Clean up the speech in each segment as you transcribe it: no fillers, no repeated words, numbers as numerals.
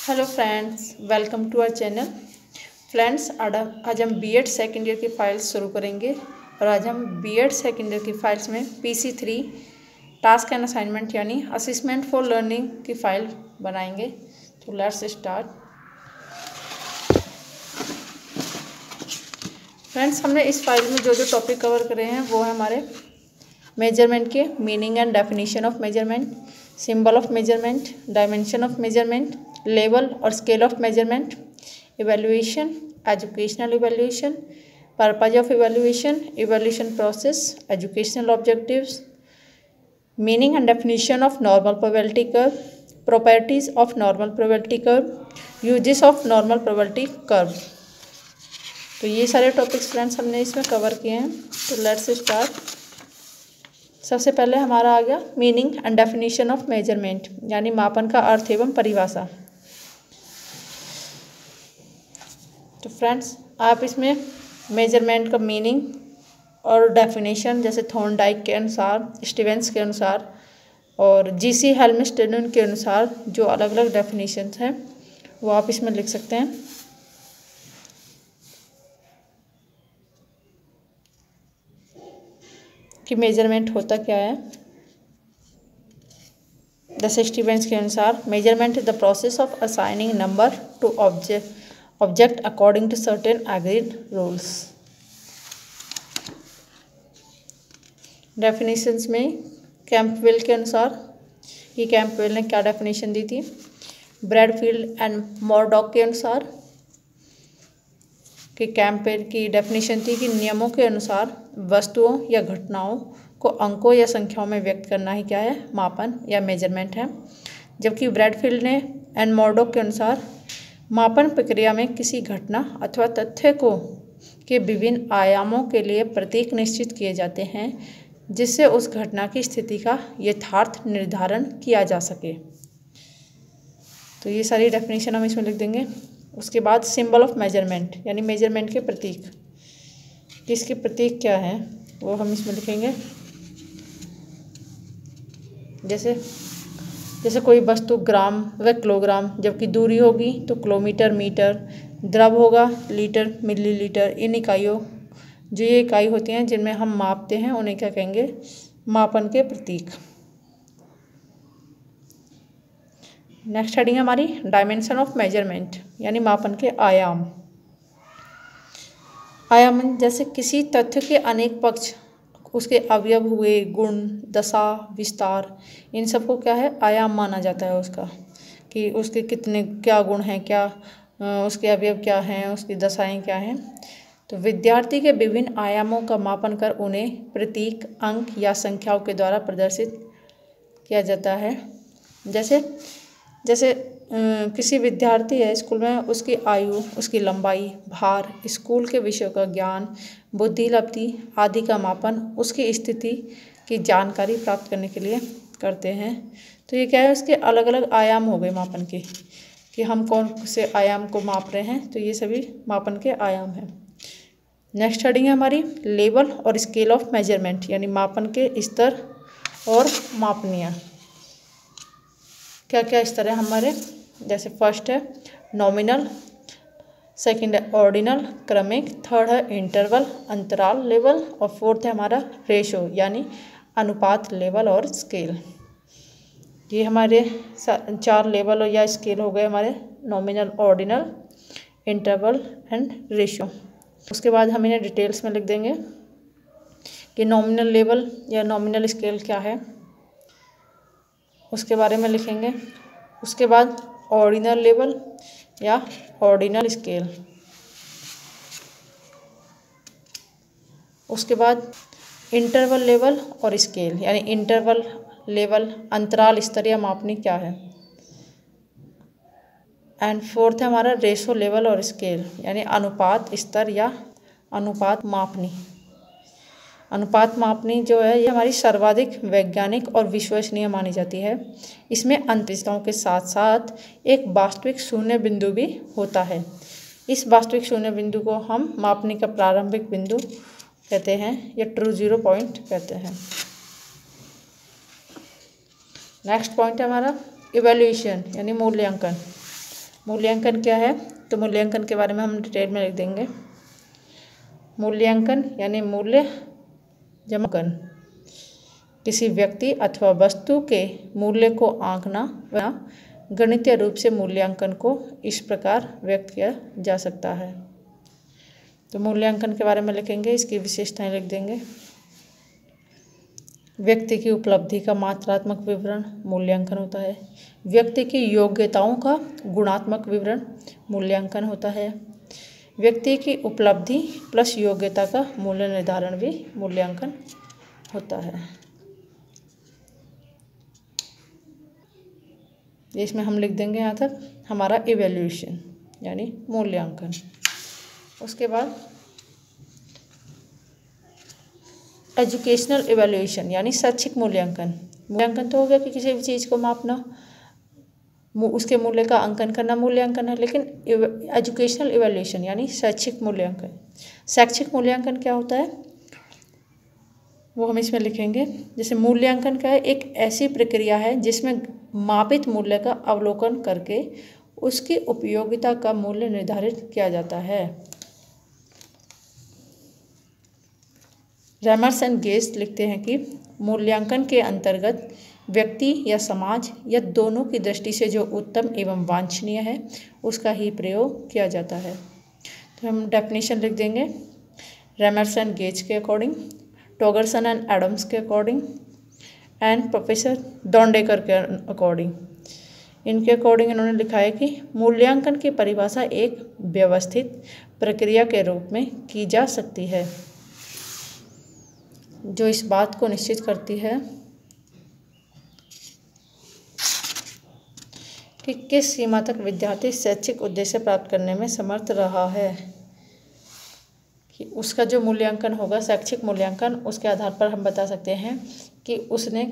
Hello friends, welcome to our channel. Friends, आज हम BEd second year की files शुरू करेंगे और आज हम बीएड सेकेंड ईयर की फाइल्स में PC3 टास्क एंड असाइनमेंट यानी असिस्मेंट फॉर लर्निंग की फाइल बनाएंगे। तो लेट्स स्टार्ट। फ्रेंड्स, हमने इस फाइल में जो जो टॉपिक कवर करे हैं वो है हमारे मेजरमेंट के meaning and definition of measurement, symbol of measurement, dimension of measurement, level और scale of measurement, evaluation, educational evaluation, purpose of evaluation, evaluation process, educational objectives, meaning and definition of normal probability curve, properties of normal probability curve, uses of normal probability curve. तो ये सारे topics friends हमने इसमें cover किए हैं। तो let's start. सबसे पहले हमारा आ गया meaning and definition of measurement यानी मापन का अर्थ एवं परिभाषा। तो फ्रेंड्स, आप इसमें मेजरमेंट का मीनिंग और डेफिनेशन जैसे थॉर्नडाइक के अनुसार, स्टीवेंस के अनुसार और GC हेल्मस्टेड के अनुसार जो अलग अलग डेफिनेशंस हैं वो आप इसमें लिख सकते हैं। कि मेजरमेंट होता क्या है। जैसे स्टीवेंस के अनुसार measurement is the process of assigning number to object according to certain agreed rules. Definitions में कैंपबेल के अनुसार, ये कैंपबेल ने क्या डेफिनेशन दी थी। ब्रैडफील्ड एंड मॉरडॉक के अनुसार कि कैंपबेल की डेफिनेशन थी कि नियमों के अनुसार वस्तुओं या घटनाओं को अंकों या संख्याओं में व्यक्त करना ही क्या है, मापन या मेजरमेंट है। जबकि ब्रैडफील्ड ने एंड मॉरडॉक के अनुसार मापन प्रक्रिया में किसी घटना अथवा तथ्य को के विभिन्न आयामों के लिए प्रतीक निश्चित किए जाते हैं जिससे उस घटना की स्थिति का यथार्थ निर्धारण किया जा सके। तो ये सारी डेफिनेशन हम इसमें लिख देंगे। उसके बाद सिंबल ऑफ मेजरमेंट यानी मेजरमेंट के प्रतीक, इसके प्रतीक क्या है वो हम इसमें लिखेंगे। जैसे कोई वस्तु ग्राम व किलोग्राम, जबकि दूरी होगी तो किलोमीटर, मीटर, द्रव होगा लीटर, मिलीलीटर। इन इकाइयों जो ये इकाई होती हैं जिनमें हम मापते हैं उन्हें क्या कहेंगे, मापन के प्रतीक। नेक्स्ट हेडिंग हमारी डायमेंशन ऑफ मेजरमेंट यानी मापन के आयाम। आयाम जैसे किसी तथ्य के अनेक पक्ष, उसके अवयव हुए, गुण, दशा, विस्तार, इन सबको क्या है, आयाम माना जाता है उसका, कि उसके कितने क्या गुण हैं, क्या उसके अवयव क्या हैं, उसकी दशाएं क्या हैं। तो विद्यार्थी के विभिन्न आयामों का मापन कर उन्हें प्रतीक, अंक या संख्याओं के द्वारा प्रदर्शित किया जाता है। जैसे किसी विद्यार्थी है स्कूल में, उसकी आयु, उसकी लंबाई, भार, स्कूल के विषयों का ज्ञान, बुद्धि लब्धि आदि का मापन उसकी स्थिति की जानकारी प्राप्त करने के लिए करते हैं। तो ये क्या है, उसके अलग अलग आयाम हो गए मापन के, कि हम कौन से आयाम को माप रहे हैं। तो ये सभी मापन के आयाम हैं। नेक्स्ट हेडिंग है हमारी लेवल और स्केल ऑफ मेजरमेंट यानी मापन के स्तर और मापनियाँ। क्या क्या स्तर है हमारे, जैसे फर्स्ट है नॉमिनल, सेकंड है ऑर्डिनल क्रमिक, थर्ड है इंटरवल अंतराल लेवल और फोर्थ है हमारा रेशो यानी अनुपात लेवल और स्केल। ये हमारे 4 लेवल या स्केल हो गए हमारे, nominal, ordinal, interval and ratio. उसके बाद हम इन्हें डिटेल्स में लिख देंगे कि नॉमिनल लेवल या नॉमिनल स्केल क्या है, उसके बारे में लिखेंगे। उसके बाद ऑर्डिनल लेवल या ऑर्डिनल स्केल, उसके बाद इंटरवल लेवल और स्केल यानी इंटरवल लेवल अंतराल स्तर या मापनी क्या है। एंड फोर्थ है हमारा रेशो लेवल और स्केल यानी अनुपात स्तर या अनुपात मापनी। अनुपात मापनी जो है ये हमारी सर्वाधिक वैज्ञानिक और विश्वसनीय मानी जाती है। इसमें अंतरिक्षताओं के साथ साथ एक वास्तविक शून्य बिंदु भी होता है। इस वास्तविक शून्य बिंदु को हम मापनी का प्रारंभिक बिंदु कहते हैं या ट्रू जीरो पॉइंट कहते हैं। नेक्स्ट पॉइंट है हमारा इवैल्यूएशन यानी मूल्यांकन। मूल्यांकन क्या है, तो मूल्यांकन के बारे में हम डिटेल में लिख देंगे। मूल्यांकन यानी मूल्य जमांकन, किसी व्यक्ति अथवा वस्तु के मूल्य को आंकना व गणितीय रूप से मूल्यांकन को इस प्रकार व्यक्त किया जा सकता है। तो मूल्यांकन के बारे में लिखेंगे, इसकी विशेषताएं लिख देंगे। व्यक्ति की उपलब्धि का मात्रात्मक विवरण मूल्यांकन होता है। व्यक्ति की योग्यताओं का गुणात्मक विवरण मूल्यांकन होता है। व्यक्ति की उपलब्धि प्लस योग्यता का मूल्य निर्धारण भी मूल्यांकन होता है। इसमें हम लिख देंगे यहाँ तक हमारा इवैल्यूएशन यानी मूल्यांकन। उसके बाद एजुकेशनल इवैल्यूएशन यानी शैक्षिक मूल्यांकन। मूल्यांकन तो हो गया कि किसी भी चीज़ को मापना, उसके मूल्य का अंकन करना मूल्यांकन है, लेकिन एजुकेशनल इवैल्यूएशन यानी शैक्षिक मूल्यांकन। शैक्षिक मूल्यांकन क्या होता है वो हम इसमें लिखेंगे। जैसे मूल्यांकन क्या है, एक ऐसी प्रक्रिया है जिसमें मापित मूल्य का अवलोकन करके उसकी उपयोगिता का मूल्य निर्धारित किया जाता है। रैमर्स एंड गेस्ट लिखते हैं कि मूल्यांकन के अंतर्गत व्यक्ति या समाज या दोनों की दृष्टि से जो उत्तम एवं वांछनीय है उसका ही प्रयोग किया जाता है। तो हम डेफिनेशन लिख देंगे रैमर्स एंड गेज के अकॉर्डिंग, टॉगरसन एंड एडम्स के अकॉर्डिंग एंड प्रोफेसर डॉन्डेकर के अकॉर्डिंग। इनके अकॉर्डिंग इन्होंने लिखा है कि मूल्यांकन की परिभाषा एक व्यवस्थित प्रक्रिया के रूप में की जा सकती है जो इस बात को निश्चित करती है कि किस सीमा तक विद्यार्थी शैक्षिक उद्देश्य प्राप्त करने में समर्थ रहा है। कि उसका जो मूल्यांकन होगा शैक्षिक मूल्यांकन, उसके आधार पर हम बता सकते हैं कि उसने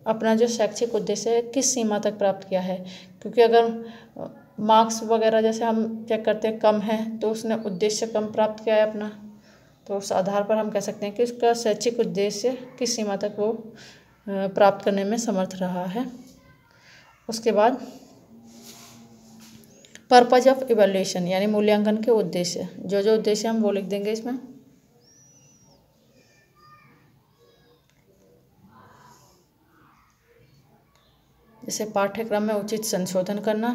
अपना जो शैक्षिक उद्देश्य है किस सीमा तक प्राप्त किया है। क्योंकि अगर मार्क्स वगैरह जैसे हम चेक करते हैं कम है तो उसने उद्देश्य कम प्राप्त किया है अपना, तो उस आधार पर हम कह सकते हैं कि उसका शैक्षिक उद्देश्य किस सीमा तक वो प्राप्त करने में समर्थ रहा है। उसके बाद पर्पज ऑफ इवैल्यूएशन यानी मूल्यांकन के उद्देश्य, जो उद्देश्य हम वो लिख देंगे इसमें। जैसे पाठ्यक्रम में उचित संशोधन करना,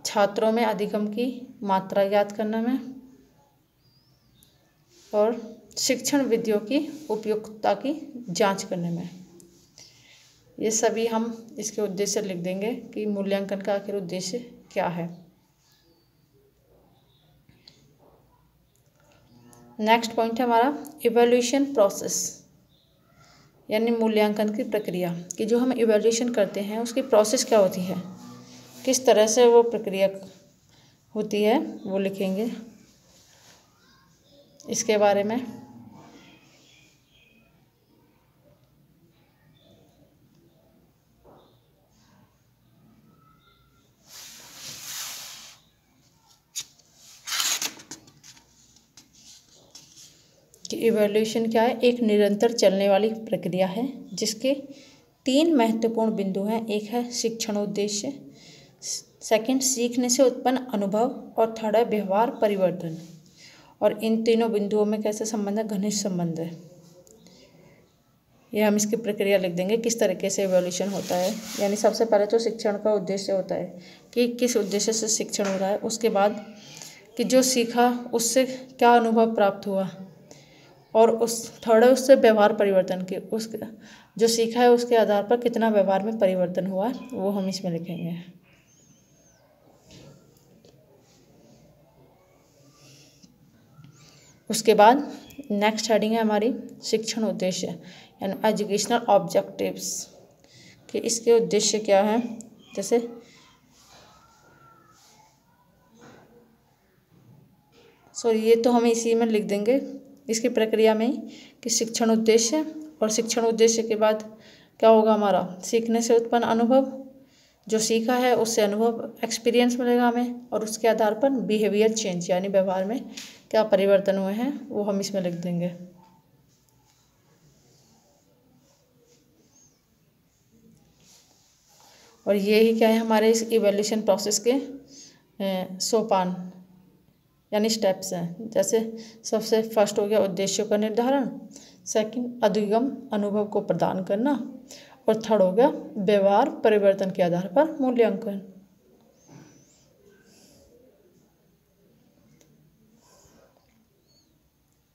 छात्रों में अधिगम की मात्रा ज्ञात करने में और शिक्षण विधियों की उपयुक्तता की जांच करने में। ये सभी हम इसके उद्देश्य लिख देंगे कि मूल्यांकन का आखिर उद्देश्य क्या है। नेक्स्ट पॉइंट है हमारा इवैल्यूएशन प्रोसेस यानी मूल्यांकन की प्रक्रिया। कि जो हम इवैल्यूएशन करते हैं उसकी प्रोसेस क्या होती है, किस तरह से वो प्रक्रिया होती है वो लिखेंगे इसके बारे में। कि इवैल्यूएशन क्या है, एक निरंतर चलने वाली प्रक्रिया है जिसके 3 महत्वपूर्ण बिंदु हैं। एक है शिक्षण उद्देश्य, सेकंड सीखने से उत्पन्न अनुभव और थर्ड है व्यवहार परिवर्तन। और इन तीनों बिंदुओं में कैसे संबंध है, घनिष्ठ संबंध है। ये हम इसकी प्रक्रिया लिख देंगे किस तरीके से इवैल्यूएशन होता है। यानी सबसे पहले तो शिक्षण का उद्देश्य होता है कि किस उद्देश्य से शिक्षण हो रहा है। उसके बाद कि जो सीखा उससे क्या अनुभव प्राप्त हुआ, और उस थर्ड है उससे व्यवहार परिवर्तन के, उस जो सीखा है उसके आधार पर कितना व्यवहार में परिवर्तन हुआ वो हम इसमें लिखेंगे। उसके बाद नेक्स्ट हेडिंग है हमारी शिक्षण उद्देश्य यानी एजुकेशनल ऑब्जेक्टिव्स। कि इसके उद्देश्य क्या है, जैसे ये तो हम इसी में लिख देंगे इसकी प्रक्रिया में कि शिक्षण उद्देश्य, और शिक्षण उद्देश्य के बाद क्या होगा हमारा सीखने से उत्पन्न अनुभव, जो सीखा है उससे अनुभव एक्सपीरियंस मिलेगा हमें, और उसके आधार पर बिहेवियर चेंज यानी व्यवहार में क्या परिवर्तन हुए हैं वो हम इसमें लिख देंगे। और ये ही क्या है हमारे इस इवैल्यूएशन प्रोसेस के सोपान यानी स्टेप्स हैं। जैसे सबसे फर्स्ट हो गया उद्देश्यों का निर्धारण, सेकंड अधिगम अनुभव को प्रदान करना, और थर्ड हो गया व्यवहार परिवर्तन के आधार पर मूल्यांकन।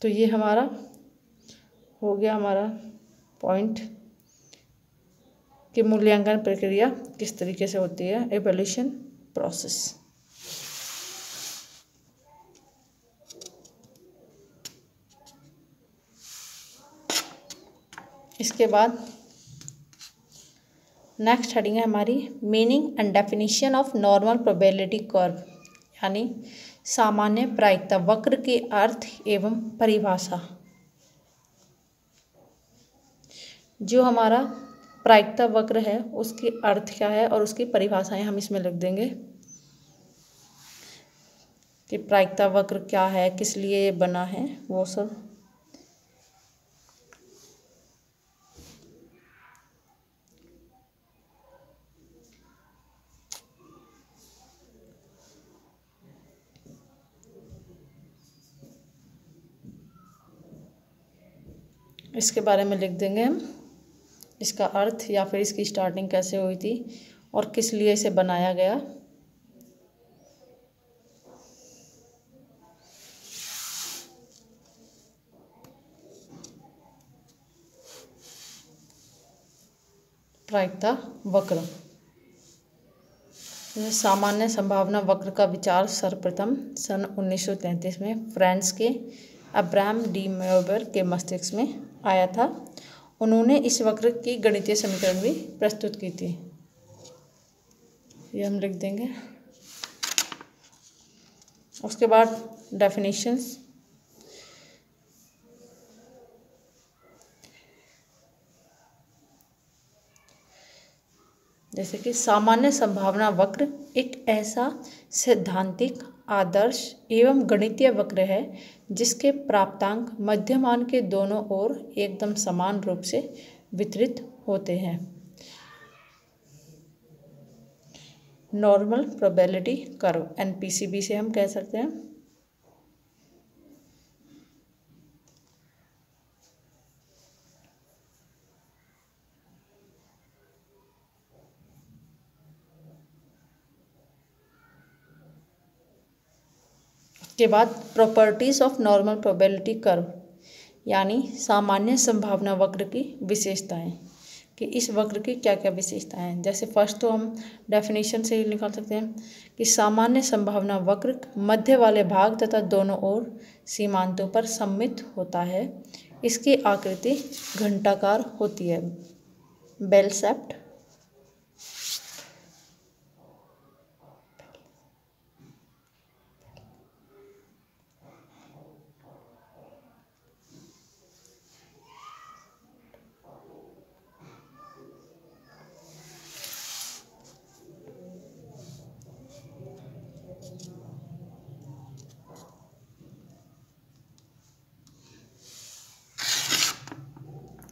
तो ये हमारा हो गया हमारा पॉइंट कि मूल्यांकन प्रक्रिया किस तरीके से होती है, इवैल्यूएशन प्रोसेस। इसके बाद नेक्स्ट हेडिंग है हमारी meaning and definition of normal probability curve, यानी सामान्य प्रायिकता वक्र के अर्थ एवं परिभाषा। जो हमारा प्रायिकता वक्र है उसकी अर्थ क्या है और उसकी परिभाषाएं हम इसमें लिख देंगे कि प्रायिकता वक्र क्या है, किस लिए बना है, वो सब। इसके बारे में लिख देंगे हम, इसका अर्थ या फिर इसकी स्टार्टिंग कैसे हुई थी और किस लिए इसे बनाया गया। प्रायिकता वक्र, सामान्य संभावना वक्र का विचार सर्वप्रथम सन 1933 में फ्रांस के अब्राहम डी मोइर के मस्तिष्क में आया था। उन्होंने इस वक्र की गणितीय समीकरण भी प्रस्तुत की थी, ये हम लिख देंगे। उसके बाद डेफिनेशंस, जैसे कि सामान्य संभावना वक्र एक ऐसा सैद्धांतिक आदर्श एवं गणितीय वक्र है जिसके प्राप्तांक मध्यमान के दोनों ओर एकदम समान रूप से वितरित होते हैं। नॉर्मल प्रोबेबिलिटी कर्व NPCB से हम कह सकते हैं। के बाद properties of normal probability curve, यानी सामान्य संभावना वक्र की विशेषताएं, कि इस वक्र की क्या क्या विशेषताएं हैं। जैसे फर्स्ट तो हम डेफिनेशन से ही निकाल सकते हैं कि सामान्य संभावना वक्र मध्य वाले भाग तथा दोनों ओर सीमांतों पर सममित होता है। इसकी आकृति घंटाकार होती है, बेल शेप्ड।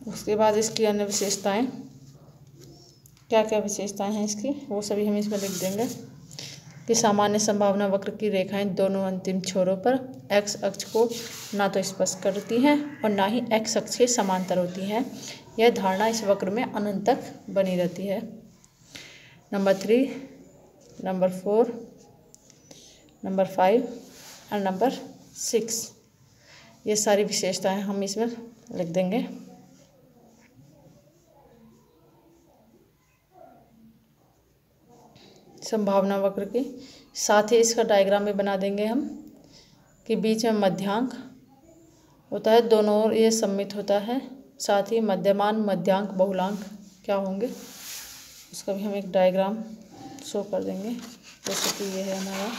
उसके बाद इसकी अन्य विशेषताएं, क्या क्या विशेषताएं हैं इसकी, वो सभी हम इसमें लिख देंगे कि सामान्य संभावना वक्र की रेखाएं दोनों अंतिम छोरों पर एक्स अक्ष को ना तो स्पर्श करती हैं और ना ही एक्स अक्ष के समांतर होती हैं। यह धारणा इस वक्र में अनंत तक बनी रहती है। नंबर 3, नंबर 4, नंबर 5 और नंबर 6, ये सारी विशेषताएं हम इसमें लिख देंगे। संभावना वक्र की, साथ ही इसका डायग्राम भी बना देंगे हम कि बीच में मध्यांक होता है, दोनों ओर ये सम्मित होता है, साथ ही मध्यमान मध्यांक बहुलांक क्या होंगे उसका भी हम एक डायग्राम शो कर देंगे। जैसे कि ये है हमारा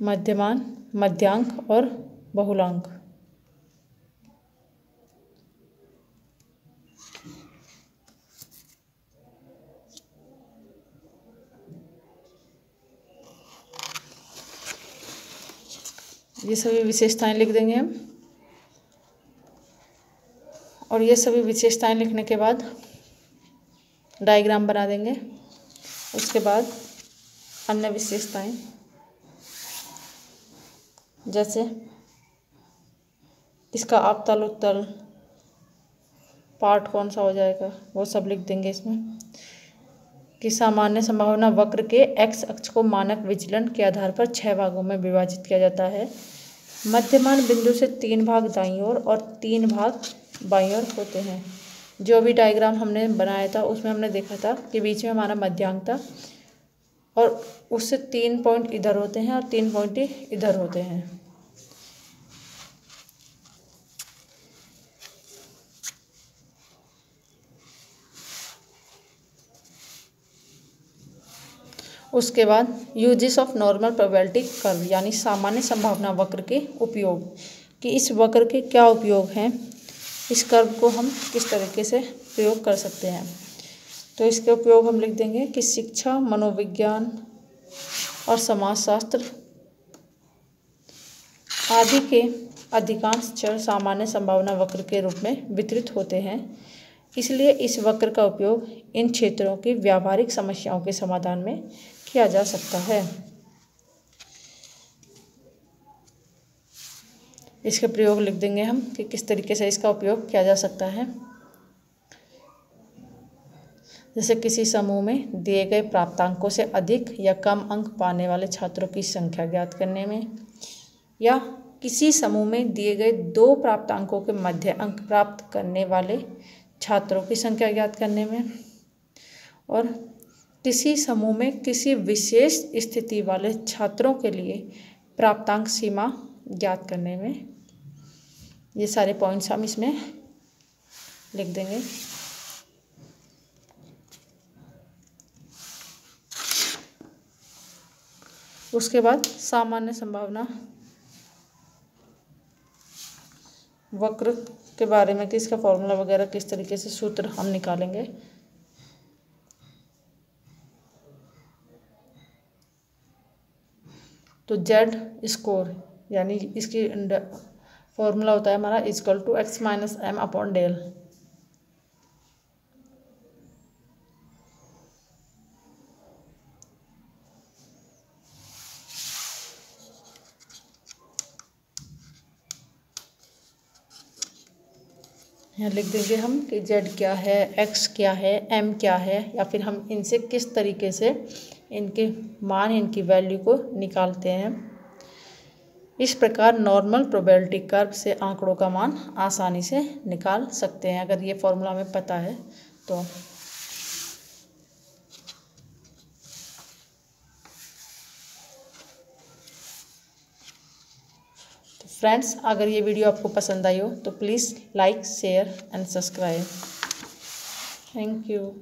मध्यमान मध्यांक और बहुलांक। ये सभी विशेषताएं लिख देंगे हम, और ये सभी विशेषताएं लिखने के बाद डायग्राम बना देंगे। उसके बाद अन्य विशेषताएं, जैसे इसका अवतल उत्तल पार्ट कौन सा हो जाएगा वो सब लिख देंगे इसमें। कि सामान्य संभावना वक्र के एक्स अक्ष को मानक विचलन के आधार पर 6 भागों में विभाजित किया जाता है। मध्यमान बिंदु से 3 भाग दाईं ओर और 3 भाग बाईं ओर होते हैं। जो भी डायग्राम हमने बनाया था उसमें हमने देखा था कि बीच में हमारा मध्यांक था और उससे 3 पॉइंट इधर होते हैं और 3 पॉइंट इधर होते हैं। उसके बाद uses of normal probability curve यानी सामान्य संभावना वक्र के उपयोग, कि इस वक्र के क्या उपयोग हैं, इस कर्व को हम किस तरीके से प्रयोग कर सकते हैं। तो इसके उपयोग हम लिख देंगे कि शिक्षा, मनोविज्ञान और समाजशास्त्र आदि के अधिकांश क्षण सामान्य संभावना वक्र के रूप में वितरित होते हैं। इसलिए इस वक्र का उपयोग इन क्षेत्रों की व्यावहारिक समस्याओं के समाधान में किया जा सकता है। इसके प्रयोग लिख देंगे हम कि किस तरीके से इसका उपयोग किया जा सकता है। जैसे किसी समूह में दिए गए प्राप्तांकों से अधिक या कम अंक पाने वाले छात्रों की संख्या ज्ञात करने में, या किसी समूह में दिए गए 2 प्राप्तांकों के मध्य अंक प्राप्त करने वाले छात्रों की संख्या ज्ञात करने में, और किसी समूह में किसी विशेष स्थिति वाले छात्रों के लिए प्राप्तांक सीमा ज्ञात करने में। ये सारे पॉइंट्स हम इसमें लिख देंगे। उसके बाद सामान्य संभावना वक्र के बारे में कि इसका फॉर्मूला वगैरह किस तरीके से सूत्र हम निकालेंगे। तो जेड स्कोर यानी इसकी फॉर्मूला होता है हमारा equal to x minus m upon del. यहाँ लिख देंगे हम कि z क्या है, x क्या है, m क्या है, या फिर हम इनसे किस तरीके से इनके मान, इनकी वैल्यू को निकालते हैं। इस प्रकार नॉर्मल प्रोबेबिलिटी कर्व से आंकड़ों का मान आसानी से निकाल सकते हैं अगर ये फॉर्मूला हमें पता है तो। फ्रेंड्स, अगर ये वीडियो आपको पसंद आई हो तो please like, share and subscribe. Thank you.